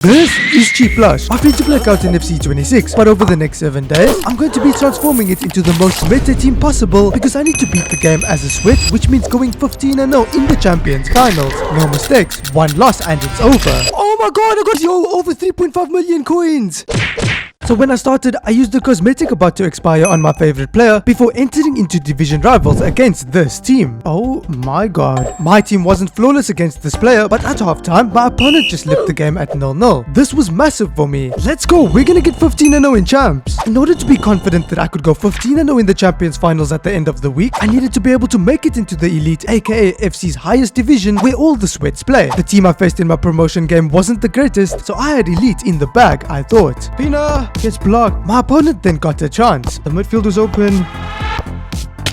This is Cheap Blushh, my free-to-play account in FC 26, but over the next 7 days, I'm going to be transforming it into the most meta team possible because I need to beat the game as a sweat, which means going 15-0 in the Champions Finals. No mistakes, one loss and it's over. Oh my god, I got over 3.5 million coins! So when I started, I used the cosmetic about to expire on my favorite player before entering into division rivals against this team. Oh my god. My team wasn't flawless against this player, but at halftime, my opponent just left the game at 0-0. This was massive for me. Let's go, we're gonna get 15-0 in champs. In order to be confident that I could go 15-0 in the Champions Finals at the end of the week, I needed to be able to make it into the Elite, aka FC's highest division where all the sweats play. The team I faced in my promotion game wasn't the greatest, so I had Elite in the bag, I thought. Pina gets blocked. My opponent then got a chance. The midfield was open.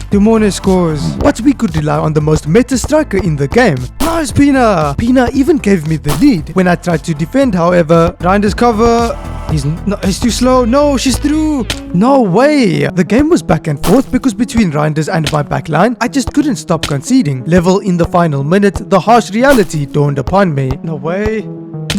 Dumone scores. But we could rely on the most meta striker in the game. Nice Pina! Pina even gave me the lead. When I tried to defend, however, Rinder's cover... He's too slow. No, she's through. No way. The game was back and forth because between Reinders and my backline, I just couldn't stop conceding. Level in the final minute, the harsh reality dawned upon me. No way.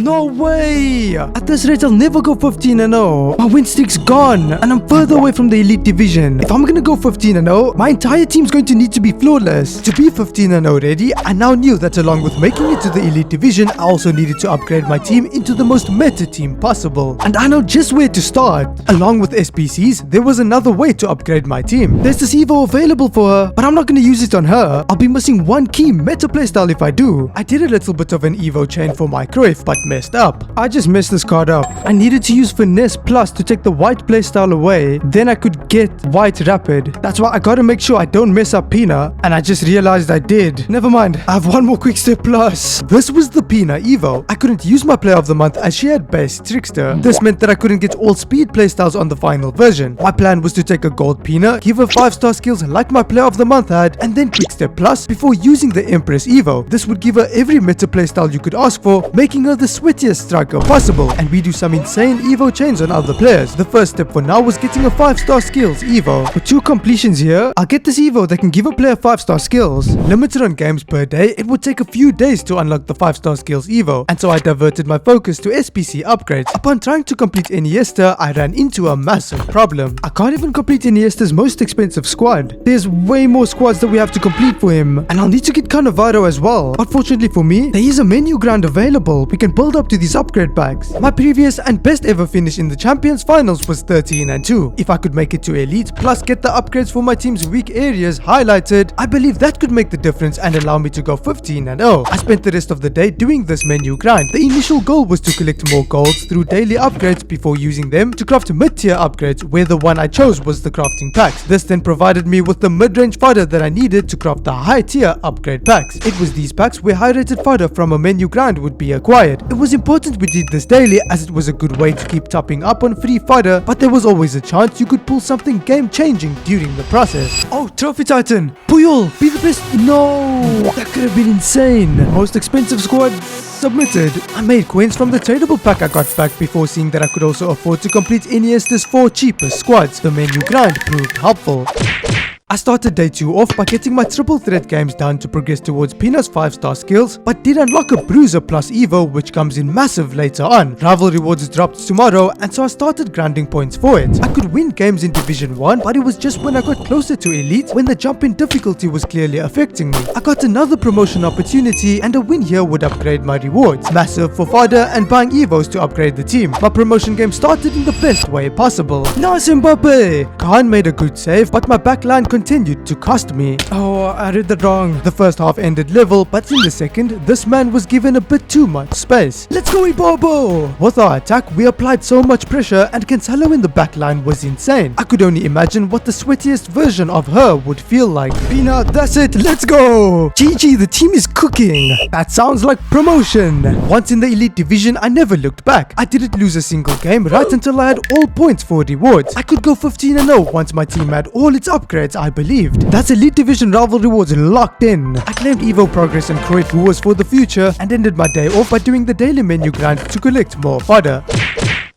No way! At this rate, I'll never go 15-0. My win streak's gone, and I'm further away from the Elite Division. If I'm gonna go 15-0, my entire team's going to need to be flawless. To be 15-0 ready, I now knew that along with making it to the Elite Division, I also needed to upgrade my team into the most meta team possible. And I know just where to start. Along with SPCs, there was another way to upgrade my team. There's this Evo available for her, but I'm not gonna use it on her. I'll be missing one key meta playstyle if I do. I did a little bit of an Evo chain for my Cruyff, but messed up. I just messed this card up. I needed to use Finesse Plus to take the white playstyle away. Then I could get white rapid. That's why I gotta make sure I don't mess up Pina. And I just realized I did. Never mind. I have one more quick step plus. This was the Pina Evo. I couldn't use my player of the month as she had base Trickster. This meant that I couldn't get all speed playstyles on the final version. My plan was to take a gold Pina, give her 5-star skills like my player of the month had, and then quick step plus before using the Empress Evo. This would give her every meta playstyle you could ask for, making her the sweatiest striker possible, and we do some insane Evo chains on other players. The first step for now was getting a 5-star skills Evo. For 2 completions here, I'll get this Evo that can give a player 5-star skills. Limited on games per day, it would take a few days to unlock the 5-star skills Evo, and so I diverted my focus to SPC upgrades. Upon trying to complete Iniesta, I ran into a massive problem. I can't even complete Iniesta's most expensive squad. There's way more squads that we have to complete for him, and I'll need to get Cannavaro as well. But fortunately for me, there is a menu grind available. We can build up to these upgrade packs. My previous and best ever finish in the Champions Finals was 13-2. If I could make it to Elite, plus get the upgrades for my team's weak areas highlighted, I believe that could make the difference and allow me to go 15-0. I spent the rest of the day doing this menu grind. The initial goal was to collect more golds through daily upgrades before using them to craft mid-tier upgrades, where the one I chose was the crafting packs. This then provided me with the mid-range fodder that I needed to craft the high-tier upgrade packs. It was these packs where high-rated fodder from a menu grind would be acquired. It was important we did this daily as it was a good way to keep topping up on free fodder, but there was always a chance you could pull something game-changing during the process. Oh, Trophy Titan! Puyol! Be the best! No! That could have been insane! Most expensive squad submitted. I made coins from the tradable pack I got back before seeing that I could also afford to complete Iniesta's 4 cheapest squads. The menu grind proved helpful. I started day 2 off by getting my triple threat games done to progress towards Pina's 5-star skills, but did unlock a Bruiser plus Evo which comes in massive later on. Rival rewards dropped tomorrow, and so I started grinding points for it. I could win games in Division 1, but it was just when I got closer to Elite when the jump in difficulty was clearly affecting me. I got another promotion opportunity, and a win here would upgrade my rewards. Massive for fodder and buying Evos to upgrade the team. My promotion game started in the best way possible. Nice Mbappe! Khan made a good save, but my backline continued to cost me. Oh, I read that wrong. The first half ended level, but in the second, this man was given a bit too much space. Let's go Ibobo! With our attack, we applied so much pressure, and Cancelo in the backline was insane. I could only imagine what the sweatiest version of her would feel like. Pina, that's it, let's go! GG, the team is cooking. That sounds like promotion. Once in the Elite Division, I never looked back. I didn't lose a single game right until I had all points for rewards. I could go 15-0 once my team had all its upgrades, I believe. That's Elite Division rival rewards locked in. I claimed Evo progress and Cruyff rewards for the future and ended my day off by doing the daily menu grind to collect more fodder.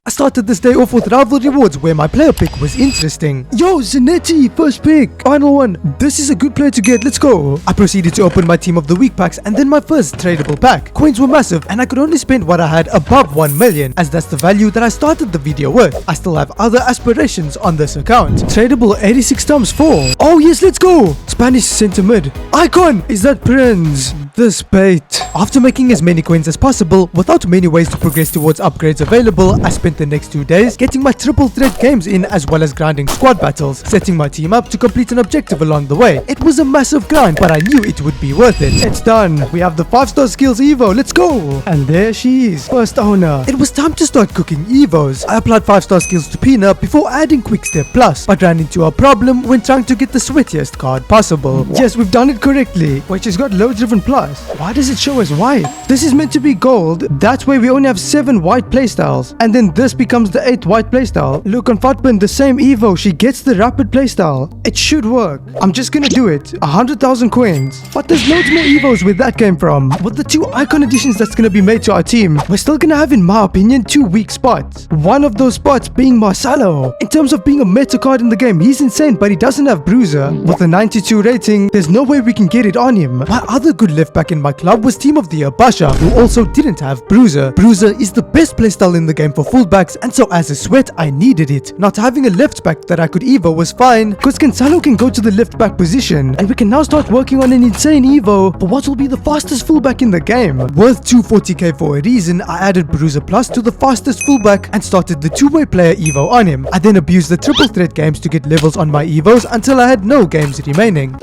I started this day off with rival rewards where my player pick was interesting. Yo, Zanetti, first pick, final one. This is a good player to get, let's go. I proceeded to open my team of the week packs and then my first tradable pack. Coins were massive and I could only spend what I had above 1 million, as that's the value that I started the video with. I still have other aspirations on this account. Tradable 86 times 4. Oh yes, let's go. Spanish center mid. Icon, is that Prince? This bait. After making as many coins as possible without many ways to progress towards upgrades available, I spent the next 2 days getting my triple threat games in as well as grinding squad battles, setting my team up to complete an objective along the way. It was a massive grind, but I knew it would be worth it. It's done. We have the 5-star skills Evo. Let's go. And there she is, first owner. It was time to start cooking Evos. I applied 5-star skills to Pina before adding Quick Step Plus, but ran into a problem when trying to get the sweatiest card possible. Yes, we've done it correctly. Wait, she's got low driven plus. Why does it show as white? This is meant to be gold. That's why we only have 7 white playstyles. And then this becomes the 8th white playstyle. Look on Fatman, the same Evo. She gets the rapid playstyle. It should work. I'm just gonna do it. 100,000 coins. But there's loads more Evos where that came from. With the 2 icon additions that's gonna be made to our team, we're still gonna have, in my opinion, 2 weak spots. One of those spots being Marcelo. In terms of being a meta card in the game, he's insane, but he doesn't have Bruiser. With a 92 rating, there's no way we can get it on him. My other good left back in my club was Team of the Year Blushh, who also didn't have Bruiser. Bruiser is the best playstyle in the game for fullbacks, and so as a sweat, I needed it. Not having a left back that I could Evo was fine, because Cancelo can go to the left back position, and we can now start working on an insane Evo for what will be the fastest fullback in the game. Worth 240k for a reason, I added Bruiser Plus to the fastest fullback and started the 2-way player Evo on him. I then abused the triple threat games to get levels on my Evos until I had no games remaining.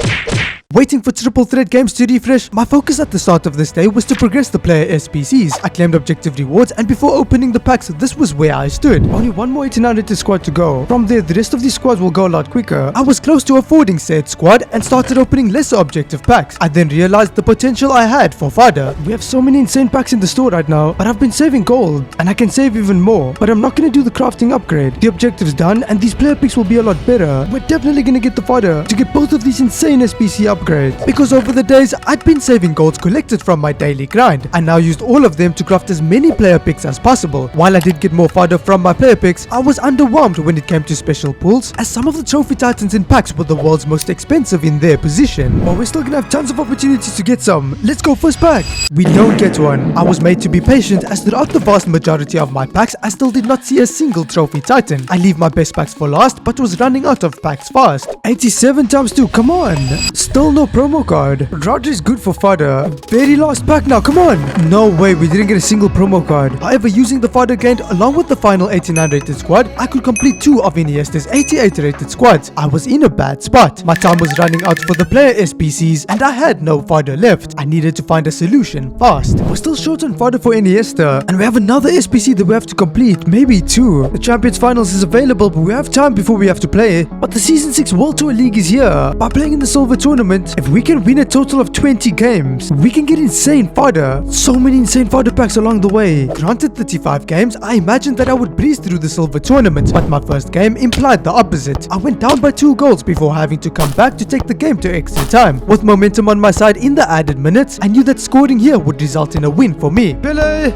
Waiting for triple threat games to refresh, my focus at the start of this day was to progress the player SPCs. I claimed objective rewards, and before opening the packs, this was where I stood. Only one more 89 rated squad to go. From there, the rest of the squads will go a lot quicker. I was close to affording said squad and started opening lesser objective packs. I then realized the potential I had for Fodder. We have so many insane packs in the store right now, but I've been saving gold, and I can save even more. But I'm not going to do the crafting upgrade. The objective's done, and these player picks will be a lot better. We're definitely going to get the Fodder to get both of these insane SPC upgrades. Because over the days, I'd been saving golds collected from my daily grind. I now used all of them to craft as many player picks as possible. While I did get more Fodder from my player picks, I was underwhelmed when it came to special pulls, as some of the trophy titans in packs were the world's most expensive in their position. But we're still gonna have tons of opportunities to get some. Let's go first pack. We don't get one. I was made to be patient, as throughout the vast majority of my packs, I still did not see a single trophy titan. I leave my best packs for last, but was running out of packs fast. 87 times 2, come on. Still no promo card. Roger is good for Fodder. Very last pack now, come on. No way, we didn't get a single promo card. However, using the Fodder gained along with the final 89 rated squad, I could complete 2 of Iniesta's 88 rated squads. I was in a bad spot. My time was running out for the player SPCs and I had no Fodder left. I needed to find a solution fast. We're still short on Fodder for Iniesta, and we have another SPC that we have to complete, maybe 2. The Champions Finals is available, but we have time before we have to play. But the Season 6 World Tour League is here. By playing in the Silver Tournament, if we can win a total of 20 games, we can get insane Fodder. So many insane Fodder packs along the way. Granted 35 games, I imagined that I would breeze through the Silver Tournament, but my first game implied the opposite. I went down by 2 goals before having to come back to take the game to extra time. With momentum on my side in the added minutes, I knew that scoring here would result in a win for me. Pele!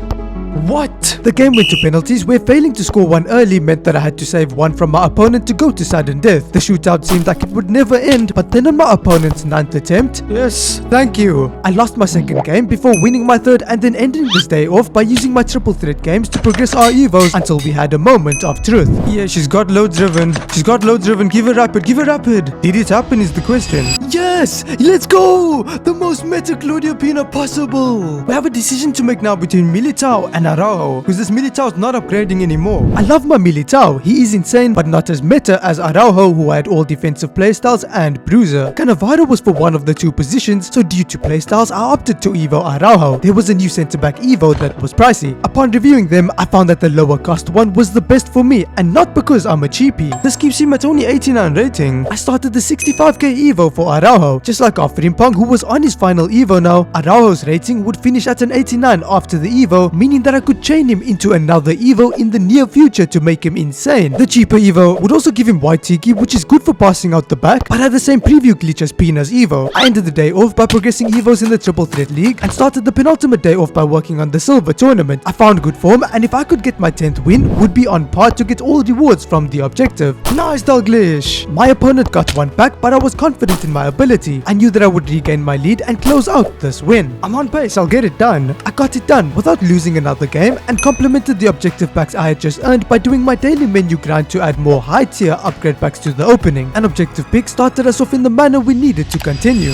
What? The game went to penalties, where failing to score one early meant that I had to save one from my opponent to go to sudden death. The shootout seemed like it would never end, but then on my opponent's 9th attempt, yes, thank you, I lost my second game before winning my third and then ending this day off by using my triple threat games to progress our Evos until we had a moment of truth. Yeah, she's got low driven. She's got low driven. Give her rapid. Give her rapid. Did it happen is the question. Yes! Let's go! The most meta Claudio Pina possible. We have a decision to make now between Militao and Araujo, because this Militao is not upgrading anymore. I love my Militao. He is insane, but not as meta as Araujo, who had all defensive playstyles and Bruiser. Cannavaro was for one of the 2 positions, so due to playstyles, I opted to Evo Araujo. There was a new centre-back Evo that was pricey. Upon reviewing them, I found that the lower cost one was the best for me, and not because I'm a cheapie. This keeps him at only 89 rating. I started the 65k Evo for Araujo. Just like our Frimpong, who was on his final Evo now, Araujo's rating would finish at an 89 after the Evo, meaning that that I could chain him into another Evo in the near future to make him insane. The cheaper Evo would also give him white Tiki, which is good for passing out the back, but had the same preview glitch as Pina's Evo. I ended the day off by progressing Evos in the Triple Threat League and started the penultimate day off by working on the Silver Tournament. I found good form, and if I could get my 10th win, would be on par to get all rewards from the objective. Nice Dalglish! My opponent got one back, but I was confident in my ability. I knew that I would regain my lead and close out this win. I'm on pace, I'll get it done. I got it done without losing another game and complemented the objective packs I had just earned by doing my daily menu grind to add more high tier upgrade packs to the opening. An objective pick started us off in the manner we needed to continue.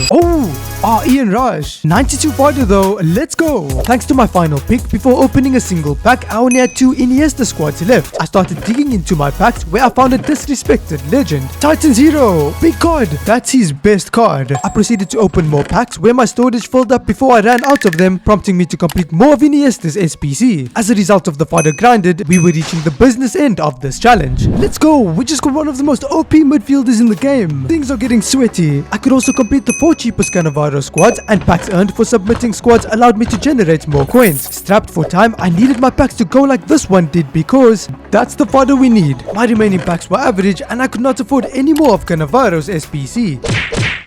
Ian Rush. 92 Fodder though, let's go. Thanks to my final pick, before opening a single pack, I only had 2 Iniesta squads left. I started digging into my packs where I found a disrespected legend. Titans Hero, big card, that's his best card. I proceeded to open more packs where my storage filled up before I ran out of them, prompting me to complete more of Iniesta's SPC. As a result of the fodder grinded, we were reaching the business end of this challenge. Let's go, we just got one of the most OP midfielders in the game. Things are getting sweaty. I could also complete the 4 cheapest Cannavaro squads, and packs earned for submitting squads allowed me to generate more coins. Strapped for time, I needed my packs to go like this one did because that's the fodder we need. My remaining packs were average and I could not afford any more of Cannavaro's SPC.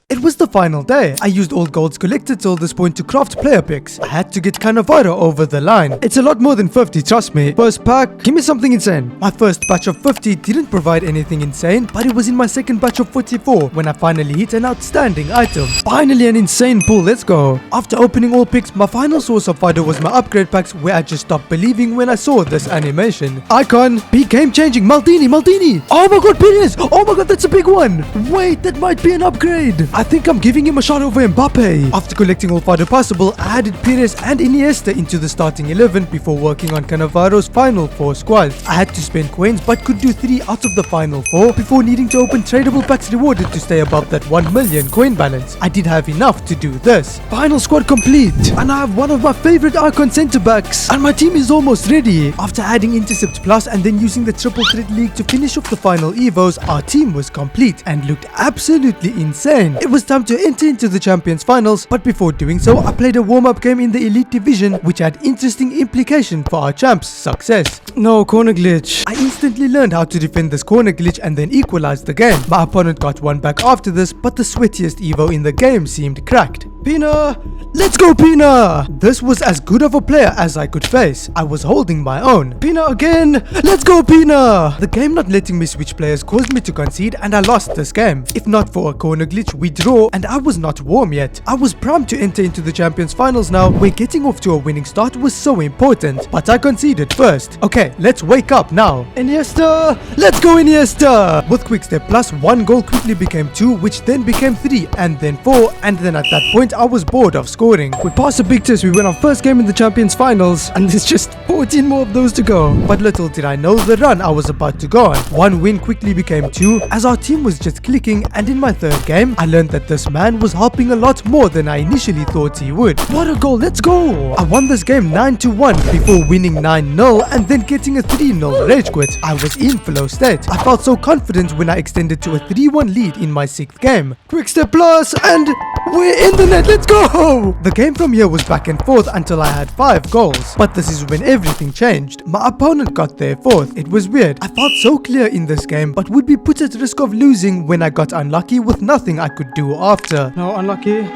It was the final day. I used all golds collected till this point to craft player picks. I had to get Cannavaro over the line. It's a lot more than 50, trust me. First pack, give me something insane. My first batch of 50 didn't provide anything insane, but it was in my second batch of 44 when I finally hit an outstanding item. Finally an insane pull, let's go. After opening all picks, my final source of fodder was my upgrade packs, where I just stopped believing when I saw this animation. Icon, be game changing, Maldini. Oh my god, Perez. Oh my god, that's a big one. Wait, that might be an upgrade. I think I'm giving him a shot over Mbappe. After collecting all fodder possible, I added Perez and Iniesta into the starting 11 before working on Cannavaro's final 4 squads. I had to spend coins but could do 3 out of the final 4 before needing to open tradable packs rewarded to stay above that 1 million coin balance. I did have enough to do this. Final squad complete, and I have one of my favorite icon centre backs, and my team is almost ready. After adding Intercept Plus and then using the Triple Threat League to finish off the final Evos, our team was complete and looked absolutely insane. It was time to enter into the Champions Finals, but before doing so, I played a warm-up game in the Elite Division, which had interesting implication for our champs' success. No, corner glitch. I instantly learned how to defend this corner glitch and then equalized the game. My opponent got one back after this, but the sweatiest Evo in the game seemed cracked. Pina! Let's go, Pina! This was as good of a player as I could face. I was holding my own. Pina again! Let's go, Pina! The game not letting me switch players caused me to concede, and I lost this game. If not for a corner glitch, we draw, and I was not warm yet. I was primed to enter into the Champions Finals now, where getting off to a winning start was so important. But I conceded first. Okay, let's wake up now. Iniesta! Let's go, Iniesta! With Quickstep Plus, 1 goal quickly became 2, which then became 3, and then 4, and then at that point, I was bored of scoring. We passed a big test, we win our first game in the Champions Finals, and there's just 14 more of those to go. But little did I know the run I was about to go on. 1 win quickly became 2, as our team was just clicking, and in my third game, I learned that this man was helping a lot more than I initially thought he would. What a goal, let's go! I won this game 9-1 before winning 9-0 and then getting a 3-0 rage quit. I was in flow state. I felt so confident when I extended to a 3-1 lead in my 6th game. Quick step plus, and we're in the net, let's go! The game from here was back and forth until I had 5 goals. But this is when everything changed. My opponent got their 4th. It was weird. I felt so clear in this game, but would be put at risk of losing when I got unlucky with nothing I could do after. No, unlucky.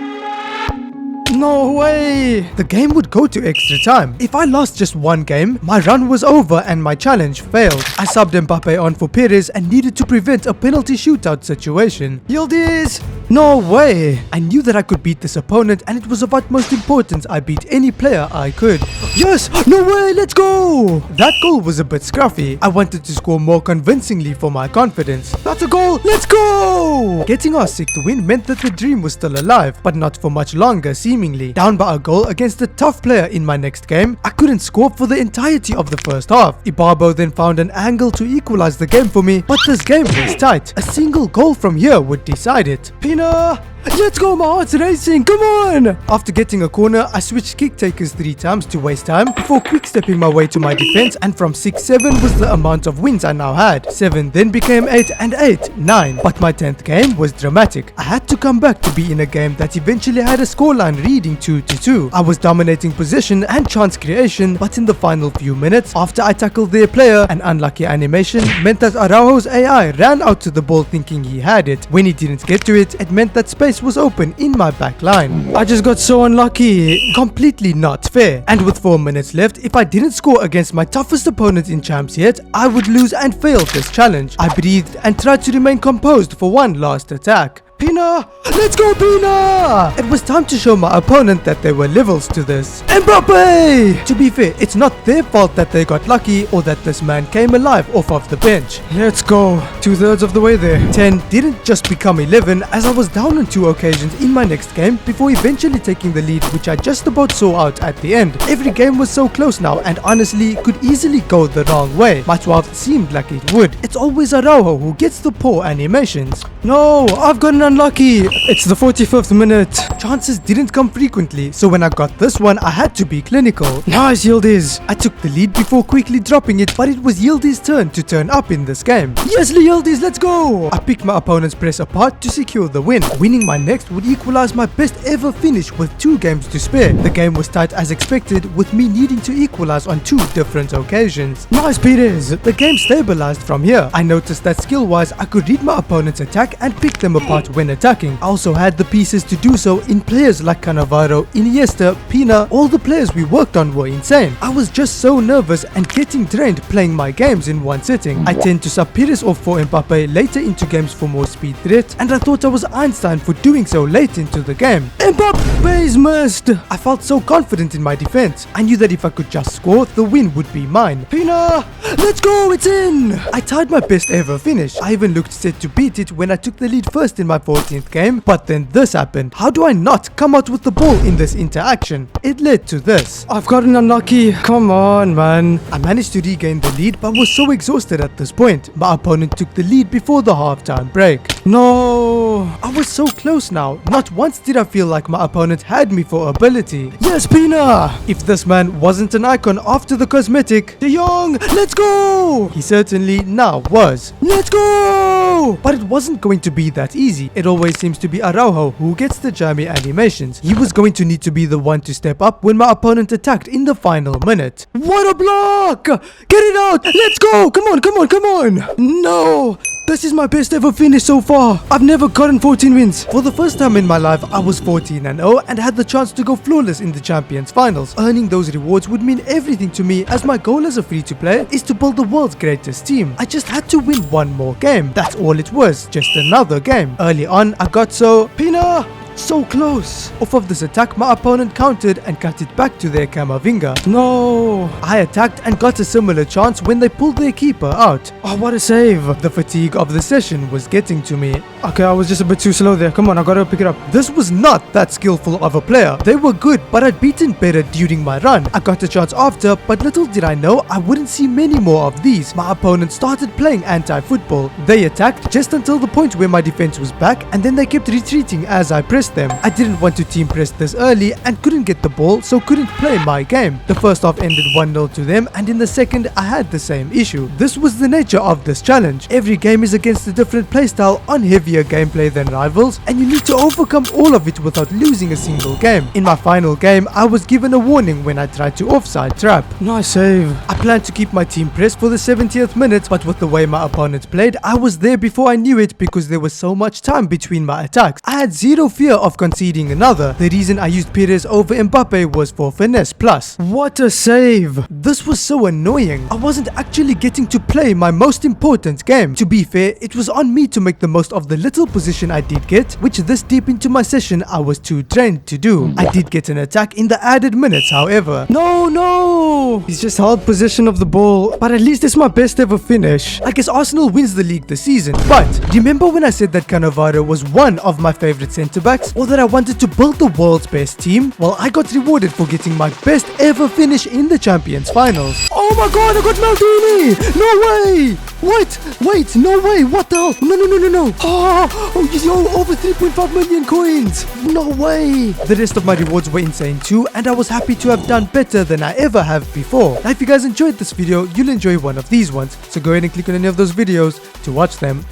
No way! The game would go to extra time. If I lost just 1 game, my run was over and my challenge failed. I subbed Mbappe on for Perez and needed to prevent a penalty shootout situation. Yildiz! No way! I knew that I could beat this opponent, and it was of utmost importance I beat any player I could. Yes! No way! Let's go! That goal was a bit scruffy. I wanted to score more convincingly for my confidence. That's a goal! Let's go! Getting our 6th win meant that the dream was still alive, but not for much longer seemingly. Down by a goal against a tough player in my next game, I couldn't score for the entirety of the first half. Ibarbo then found an angle to equalize the game for me, but this game was tight. A single goal from here would decide it. Pina! Let's go, my heart's racing. Come on. After getting a corner, I switched kick takers 3 times to waste time before quick stepping my way to my defense, and from 6-7 was the amount of wins I now had. 7 then became 8 and 8, 9. But my 10th game was dramatic. I had to come back to be in a game that eventually had a scoreline reading 2-2. I was dominating possession and chance creation, but in the final few minutes, after I tackled their player, an unlucky animation meant that Araujo's AI ran out to the ball thinking he had it. When he didn't get to it, it meant that space was open in my back line. I just got so unlucky. Completely not fair. And with 4 minutes left, if I didn't score against my toughest opponent in champs yet, I would lose and fail this challenge. I breathed and tried to remain composed for one last attack. Pina! Let's go, Pina! It was time to show my opponent that there were levels to this. Mbappe! To be fair, it's not their fault that they got lucky or that this man came alive off of the bench. Let's go. 2/3 of the way there. 10 didn't just become 11 as I was down on 2 occasions in my next game before eventually taking the lead, which I just about saw out at the end. Every game was so close now and honestly could easily go the wrong way. My 12th seemed like it would. It's always Araujo who gets the poor animations. No, I've gotten unlucky. It's the 45th minute. Chances didn't come frequently, so when I got this one, I had to be clinical. Nice, Yildiz. I took the lead before quickly dropping it, but it was Yildiz's turn to turn up in this game. Yes, Yildiz, let's go. I picked my opponent's press apart to secure the win. Winning my next would equalize my best ever finish with 2 games to spare. The game was tight as expected, with me needing to equalize on 2 different occasions. Nice, Perez. The game stabilized from here. I noticed that skill-wise, I could read my opponent's attack and pick them apart when attacking. I also had the pieces to do so in players like Cannavaro, Iniesta, Pina. All the players we worked on were insane. I was just so nervous and getting drained playing my games in one sitting. I tend to sub Pires off for Mbappe later into games for more speed threat, and I thought I was Einstein for doing so late into the game. Mbappe's missed! I felt so confident in my defense. I knew that if I could just score, the win would be mine. Pina! Let's go! It's in! I tied my best ever finish. I even looked set to beat it when I took the lead first in my 14th game, but then this happened. How do I not come out with the ball in this interaction? It led to this. I've gotten unlucky. Come on, man. I managed to regain the lead, but was so exhausted at this point. My opponent took the lead before the halftime break. No! I was so close now. Not once did I feel like my opponent had me for ability. Yes, Pina! If this man wasn't an icon after the cosmetic, De Jong, let's go! He certainly now was. Let's go! But it wasn't going to be that easy. It always seems to be Araujo who gets the jammy animations. He was going to need to be the one to step up when my opponent attacked in the final minute. What a block! Get it out! Let's go! Come on, come on, come on! No! This is my best ever finish so far. I've never gotten 14 wins. For the first time in my life, I was 14-0 and had the chance to go flawless in the Champions Finals. Earning those rewards would mean everything to me, as my goal as a free-to-play is to build the world's greatest team. I just had to win one more game. That's all it was, just another game. Early on, I got Pina! So close. Off of this attack, my opponent countered and cut it back to their Camavinga. No. I attacked and got a similar chance when they pulled their keeper out. Oh, what a save. The fatigue of the session was getting to me. Okay, I was just a bit too slow there. Come on, I gotta pick it up. This was not that skillful of a player. They were good, but I'd beaten better during my run. I got a chance after, but little did I know I wouldn't see many more of these. My opponent started playing anti-football. They attacked just until the point where my defense was back, and then they kept retreating as I pressed them. I didn't want to team press this early and couldn't get the ball, so couldn't play my game. The first half ended 1-0 to them, and in the second I had the same issue. This was the nature of this challenge. Every game is against a different playstyle on heavier gameplay than rivals, and you need to overcome all of it without losing a single game. In my final game, I was given a warning when I tried to offside trap. Nice save. I planned to keep my team press for the 70th minute, but with the way my opponent played, I was there before I knew it because there was so much time between my attacks. I had zero fear of conceding another. The reason I used Perez over Mbappe was for finesse plus. What a save! This was so annoying. I wasn't actually getting to play my most important game. To be fair, it was on me to make the most of the little position I did get, which this deep into my session I was too trained to do. I did get an attack in the added minutes, however. No! He's just held possession of the ball, but at least it's my best ever finish. I guess Arsenal wins the league this season. But remember when I said that Cannavaro was one of my favorite centre-backs, or that I wanted to build the world's best team? Well, I got rewarded for getting my best ever finish in the Champions Finals. Oh my god, I got Maldini! No way! What? Wait, no way. What the hell? No. Oh, yo, over 3.5 million coins. No way. The rest of my rewards were insane too, and I was happy to have done better than I ever have before. Now, if you guys enjoyed this video, you'll enjoy one of these ones. So go ahead and click on any of those videos to watch them.